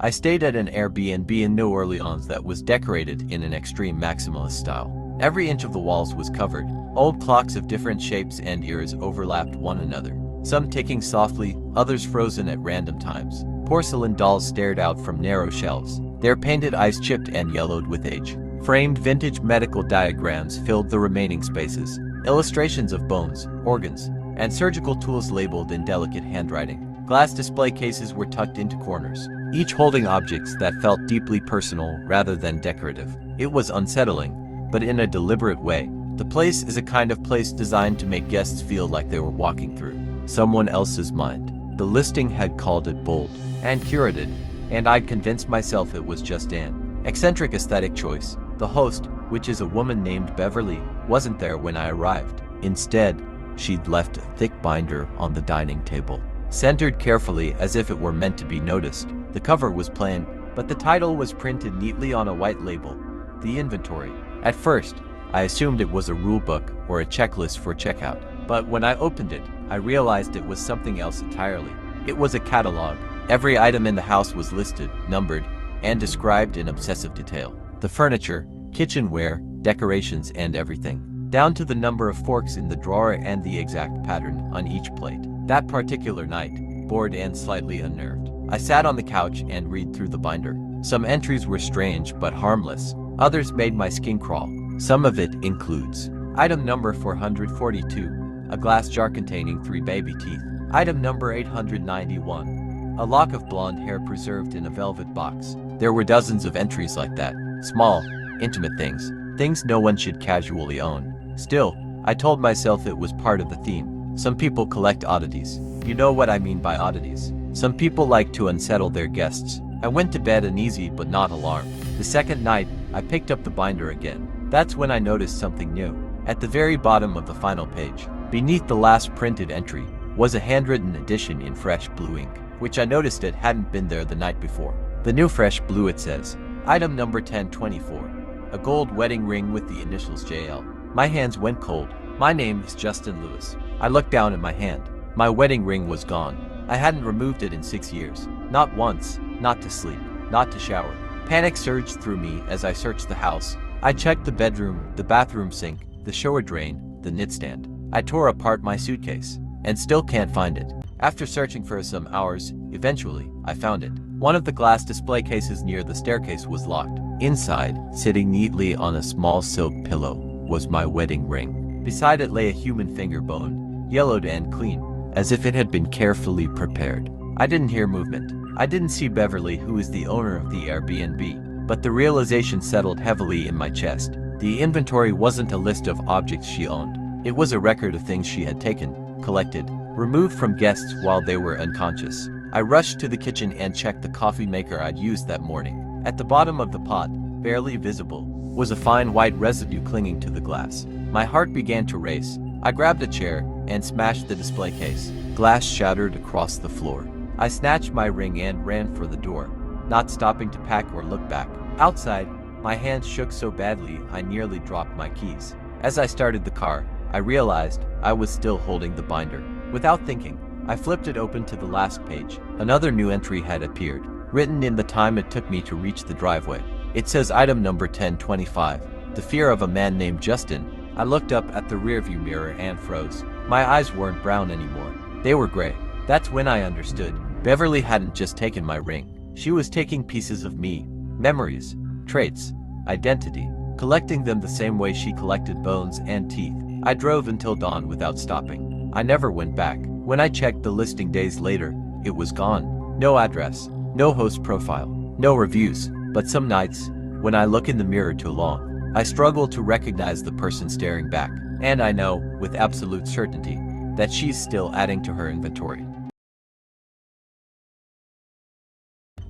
I stayed at an Airbnb in New Orleans that was decorated in an extreme maximalist style. Every inch of the walls was covered. Old clocks of different shapes and eras overlapped one another, some ticking softly, others frozen at random times. Porcelain dolls stared out from narrow shelves, their painted eyes chipped and yellowed with age. Framed vintage medical diagrams filled the remaining spaces, illustrations of bones, organs, and surgical tools labeled in delicate handwriting. Glass display cases were tucked into corners, each holding objects that felt deeply personal rather than decorative. It was unsettling, but in a deliberate way. The place is a kind of place designed to make guests feel like they were walking through someone else's mind. The listing had called it bold and curated, and I'd convinced myself it was just an eccentric aesthetic choice. The host, which is a woman named Beverly, wasn't there when I arrived. Instead, she'd left a thick binder on the dining table, centered carefully as if it were meant to be noticed. The cover was plain, but the title was printed neatly on a white label, The Inventory. At first, I assumed it was a rule book or a checklist for checkout, but when I opened it, I realized it was something else entirely. It was a catalog. Every item in the house was listed, numbered, and described in obsessive detail. The furniture, kitchenware, decorations, and everything, down to the number of forks in the drawer and the exact pattern on each plate. That particular night, bored and slightly unnerved, I sat on the couch and read through the binder. Some entries were strange but harmless. Others made my skin crawl. Some of it includes item number 442, a glass jar containing 3 baby teeth. Item number 891, a lock of blonde hair preserved in a velvet box. There were dozens of entries like that. Small, intimate things no one should casually own. Still, I told myself it was part of the theme. Some people collect oddities. You know what I mean by oddities. Some people like to unsettle their guests. I went to bed uneasy but not alarmed. The second night, I picked up the binder again. That's when I noticed something new. At the very bottom of the final page, beneath the last printed entry, was a handwritten edition in fresh blue ink, which I noticed it hadn't been there the night before. The new fresh blue, it says, item number 1024, a gold wedding ring with the initials JL. My hands went cold. My name is Justin Lewis. I looked down at my hand. My wedding ring was gone. I hadn't removed it in 6 years. Not once, not to sleep, not to shower. Panic surged through me as I searched the house. I checked the bedroom, the bathroom sink, the shower drain, the nightstand. I tore apart my suitcase, and still can't find it. After searching for some hours, eventually, I found it. One of the glass display cases near the staircase was locked. Inside, sitting neatly on a small silk pillow, was my wedding ring. Beside it lay a human finger bone, yellowed and clean, as if it had been carefully prepared. I didn't hear movement. I didn't see Beverly, who is the owner of the Airbnb, but the realization settled heavily in my chest. The inventory wasn't a list of objects she owned. It was a record of things she had taken, collected, removed from guests while they were unconscious. I rushed to the kitchen and checked the coffee maker I'd used that morning. At the bottom of the pot, barely visible, was a fine white residue clinging to the glass. My heart began to race. I grabbed a chair and smashed the display case. Glass shattered across the floor. I snatched my ring and ran for the door, not stopping to pack or look back. Outside, my hands shook so badly I nearly dropped my keys. As I started the car, I realized I was still holding the binder. Without thinking, I flipped it open to the last page. Another new entry had appeared, written in the time it took me to reach the driveway. It says item number 1025, the fear of a man named Justin. I looked up at the rearview mirror and froze. My eyes weren't brown anymore. They were gray. That's when I understood. Beverly hadn't just taken my ring. She was taking pieces of me, memories, traits, identity, collecting them the same way she collected bones and teeth. I drove until dawn without stopping. I never went back. When I checked the listing days later, it was gone. No address, no host profile, no reviews. But some nights, when I look in the mirror too long, I struggle to recognize the person staring back. And I know, with absolute certainty, that she's still adding to her inventory.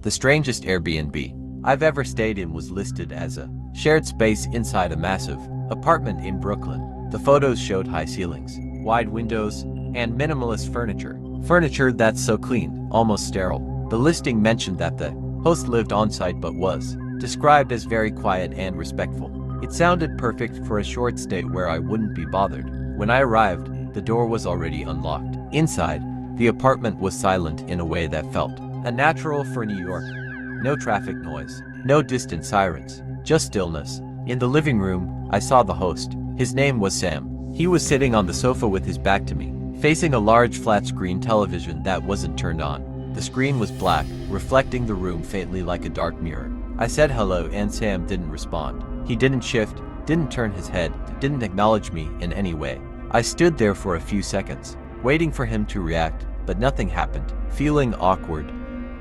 The strangest Airbnb I've ever stayed in was listed as a shared space inside a massive apartment in Brooklyn. The photos showed high ceilings, wide windows, and minimalist furniture. Furniture that's so clean, almost sterile. The listing mentioned that the host lived on-site but was described as very quiet and respectful. It sounded perfect for a short stay where I wouldn't be bothered. When I arrived, the door was already unlocked. Inside, the apartment was silent in a way that felt unnatural for New York. No traffic noise. No distant sirens. Just stillness. In the living room, I saw the host. His name was Sam. He was sitting on the sofa with his back to me, facing a large flat-screen television that wasn't turned on. The screen was black, reflecting the room faintly like a dark mirror. I said hello and Sam didn't respond. He didn't shift, didn't turn his head, didn't acknowledge me in any way. I stood there for a few seconds, waiting for him to react, but nothing happened. Feeling awkward,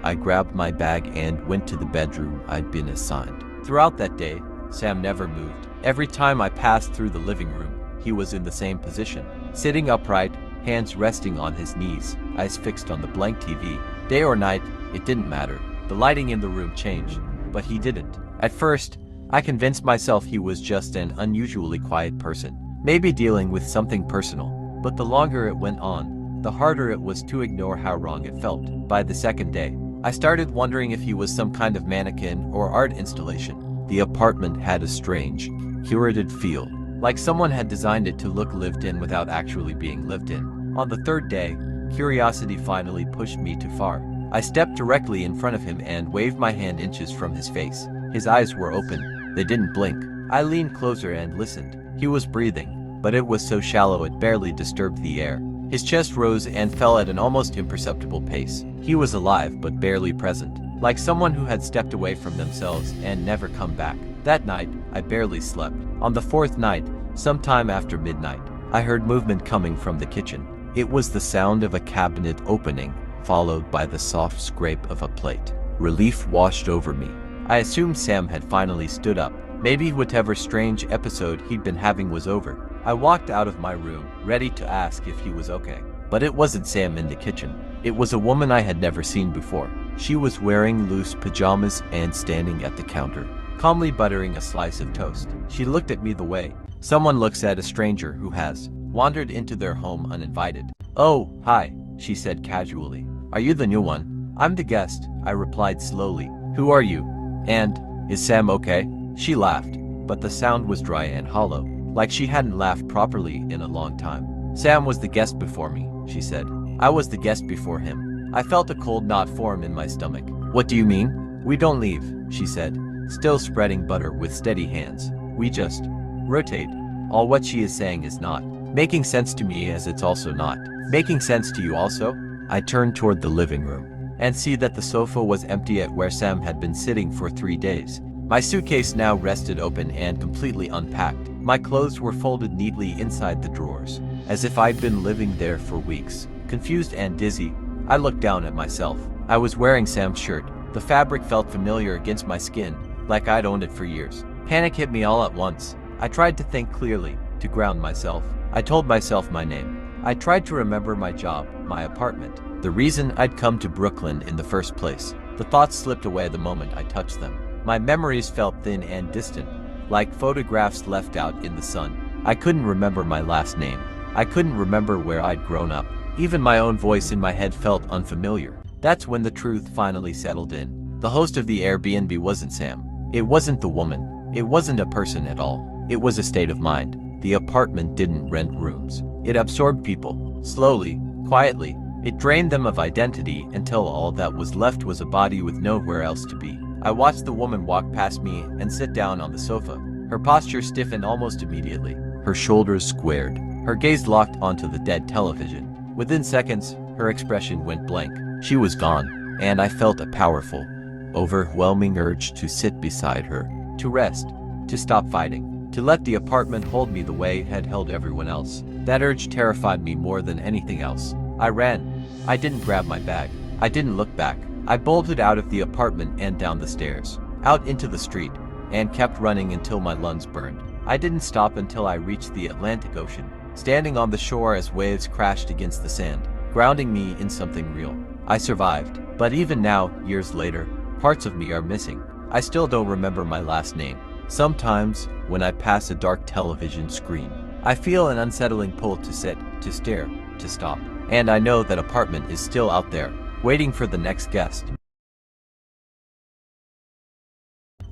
I grabbed my bag and went to the bedroom I'd been assigned. Throughout that day, Sam never moved. Every time I passed through the living room, he was in the same position, sitting upright, hands resting on his knees, eyes fixed on the blank TV. Day or night, it didn't matter. The lighting in the room changed, but he didn't. At first, I convinced myself he was just an unusually quiet person, maybe dealing with something personal. But the longer it went on, the harder it was to ignore how wrong it felt. By the second day, I started wondering if he was some kind of mannequin or art installation. The apartment had a strange, curated feel, like someone had designed it to look lived in without actually being lived in. On the third day, curiosity finally pushed me too far. I stepped directly in front of him and waved my hand inches from his face. His eyes were open. They didn't blink. I leaned closer and listened. He was breathing, but it was so shallow it barely disturbed the air. His chest rose and fell at an almost imperceptible pace. He was alive but barely present, like someone who had stepped away from themselves and never come back. That night, I barely slept. On the fourth night, sometime after midnight, I heard movement coming from the kitchen. It was the sound of a cabinet opening, followed by the soft scrape of a plate. Relief washed over me. I assumed Sam had finally stood up. Maybe whatever strange episode he'd been having was over. I walked out of my room, ready to ask if he was okay. But it wasn't Sam in the kitchen. It was a woman I had never seen before. She was wearing loose pajamas and standing at the counter, calmly buttering a slice of toast. She looked at me the way someone looks at a stranger who has wandered into their home uninvited. "Oh, hi," she said casually. "Are you the new one?" "I'm the guest," I replied slowly. "Who are you? And is Sam okay?" She laughed, but the sound was dry and hollow, like she hadn't laughed properly in a long time. "Sam was the guest before me," she said. "I was the guest before him." I felt a cold knot form in my stomach. "What do you mean?" "We don't leave," she said, still spreading butter with steady hands. "We just rotate." All what she is saying is not making sense to me, as it's also not making sense to you also. I turned toward the living room and see that the sofa was empty at where Sam had been sitting for 3 days. My suitcase now rested open and completely unpacked. My clothes were folded neatly inside the drawers, as if I'd been living there for weeks. Confused and dizzy, I looked down at myself. I was wearing Sam's shirt. The fabric felt familiar against my skin, like I'd owned it for years. Panic hit me all at once. I tried to think clearly, to ground myself. I told myself my name. I tried to remember my job, my apartment, the reason I'd come to Brooklyn in the first place. The thoughts slipped away the moment I touched them. My memories felt thin and distant, like photographs left out in the sun. I couldn't remember my last name. I couldn't remember where I'd grown up. Even my own voice in my head felt unfamiliar. That's when the truth finally settled in. The host of the Airbnb wasn't Sam. It wasn't the woman. It wasn't a person at all. It was a state of mind. The apartment didn't rent rooms. It absorbed people. Slowly, quietly. It drained them of identity until all that was left was a body with nowhere else to be. I watched the woman walk past me and sit down on the sofa. Her posture stiffened almost immediately. Her shoulders squared. Her gaze locked onto the dead television. Within seconds, her expression went blank. She was gone, and I felt a powerful, overwhelming urge to sit beside her, to rest, to stop fighting, to let the apartment hold me the way it had held everyone else. That urge terrified me more than anything else. I ran. I didn't grab my bag. I didn't look back. I bolted out of the apartment and down the stairs, out into the street, and kept running until my lungs burned. I didn't stop until I reached the Atlantic Ocean, standing on the shore as waves crashed against the sand, grounding me in something real. I survived, but even now, years later, parts of me are missing. I still don't remember my last name. Sometimes, when I pass a dark television screen, I feel an unsettling pull to sit, to stare, to stop. And I know that apartment is still out there, waiting for the next guest.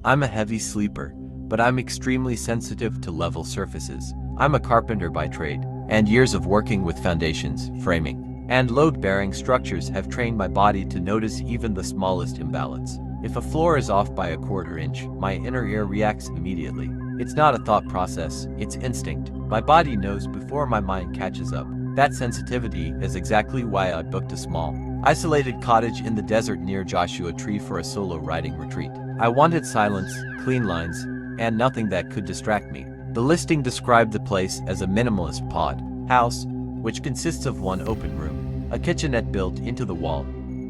I'm a heavy sleeper, but I'm extremely sensitive to level surfaces. I'm a carpenter by trade, and years of working with foundations, framing, and load-bearing structures have trained my body to notice even the smallest imbalance. If a floor is off by a quarter inch, my inner ear reacts immediately. It's not a thought process, it's instinct. My body knows before my mind catches up. That sensitivity is exactly why I booked a small, isolated cottage in the desert near Joshua Tree for a solo riding retreat. I wanted silence, clean lines, and nothing that could distract me. The listing described the place as a minimalist pod house, which consists of one open room, a kitchenette built into the wall,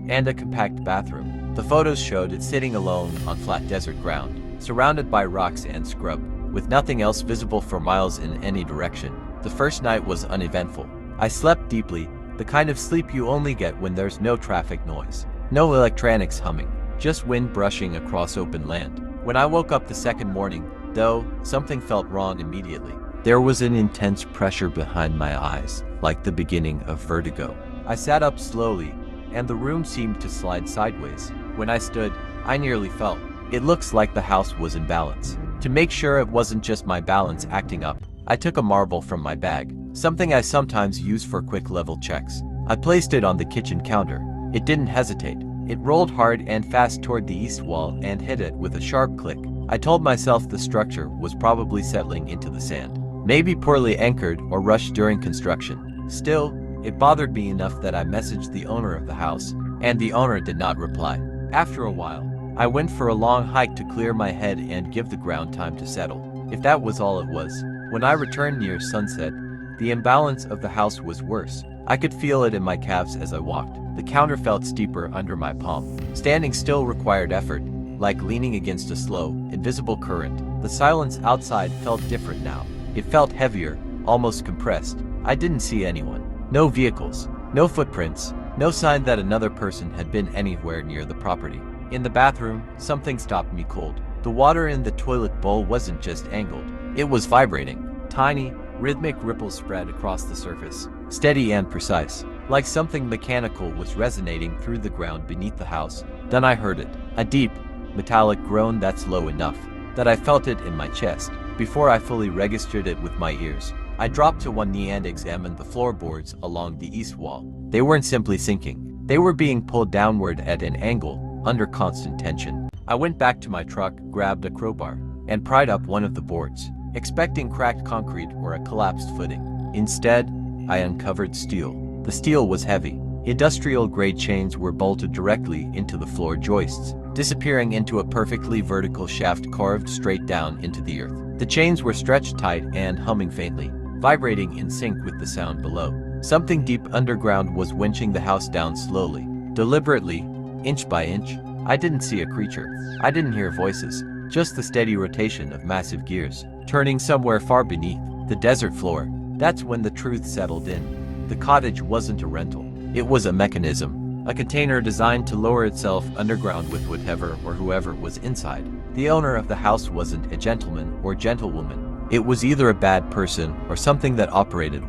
and a compact bathroom. The photos showed it sitting alone on flat desert ground, surrounded by rocks and scrub, with nothing else visible for miles in any direction. The first night was uneventful. I slept deeply, the kind of sleep you only get when there's no traffic noise, no electronics humming, just wind brushing across open land. When I woke up the second morning, though, something felt wrong immediately. There was an intense pressure behind my eyes, like the beginning of vertigo. I sat up slowly, and the room seemed to slide sideways. When I stood, I nearly fell. It looks like the house was in balance. To make sure it wasn't just my balance acting up, I took a marble from my bag, something I sometimes use for quick level checks. I placed it on the kitchen counter. It didn't hesitate. It rolled hard and fast toward the east wall and hit it with a sharp click. I told myself the structure was probably settling into the sand, maybe poorly anchored or rushed during construction. Still, it bothered me enough that I messaged the owner of the house, and the owner did not reply. After a while, I went for a long hike to clear my head and give the ground time to settle, if that was all it was. When I returned near sunset, the imbalance of the house was worse. I could feel it in my calves as I walked. The counter felt steeper under my palm. Standing still required effort, like leaning against a slow, invisible current. The silence outside felt different now. It felt heavier, almost compressed. I didn't see anyone. No vehicles, no footprints, no sign that another person had been anywhere near the property. In the bathroom, something stopped me cold. The water in the toilet bowl wasn't just angled. It was vibrating. Tiny, rhythmic ripples spread across the surface, steady and precise, like something mechanical was resonating through the ground beneath the house. Then I heard it, a deep, metallic groan that's low enough that I felt it in my chest. Before I fully registered it with my ears, I dropped to one knee and examined the floorboards along the east wall. They weren't simply sinking. They were being pulled downward at an angle, under constant tension. I went back to my truck, grabbed a crowbar, and pried up one of the boards, expecting cracked concrete or a collapsed footing. Instead, I uncovered steel. The steel was heavy. Industrial-grade chains were bolted directly into the floor joists, disappearing into a perfectly vertical shaft carved straight down into the earth. The chains were stretched tight and humming faintly, vibrating in sync with the sound below. Something deep underground was winching the house down slowly, deliberately, inch by inch. I didn't see a creature. I didn't hear voices, just the steady rotation of massive gears, turning somewhere far beneath the desert floor. That's when the truth settled in. The cottage wasn't a rental. It was a mechanism, a container designed to lower itself underground with whatever or whoever was inside. The owner of the house wasn't a gentleman or gentlewoman. It was either a bad person or something that operated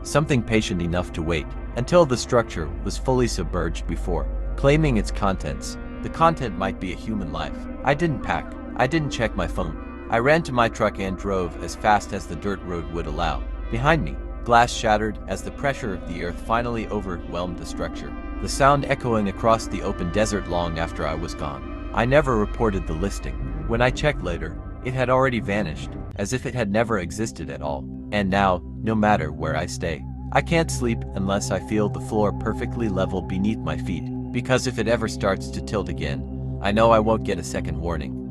something patient enough to wait until the structure was fully submerged before claiming its contents. The content might be a human life. I didn't pack. I didn't check my phone. I ran to my truck and drove as fast as the dirt road would allow. Behind me, glass shattered as the pressure of the earth finally overwhelmed the structure, the sound echoing across the open desert long after I was gone. I never reported the listing. When I checked later, it had already vanished, as if it had never existed at all. And now, no matter where I stay, I can't sleep unless I feel the floor perfectly level beneath my feet, because if it ever starts to tilt again, I know I won't get a second warning.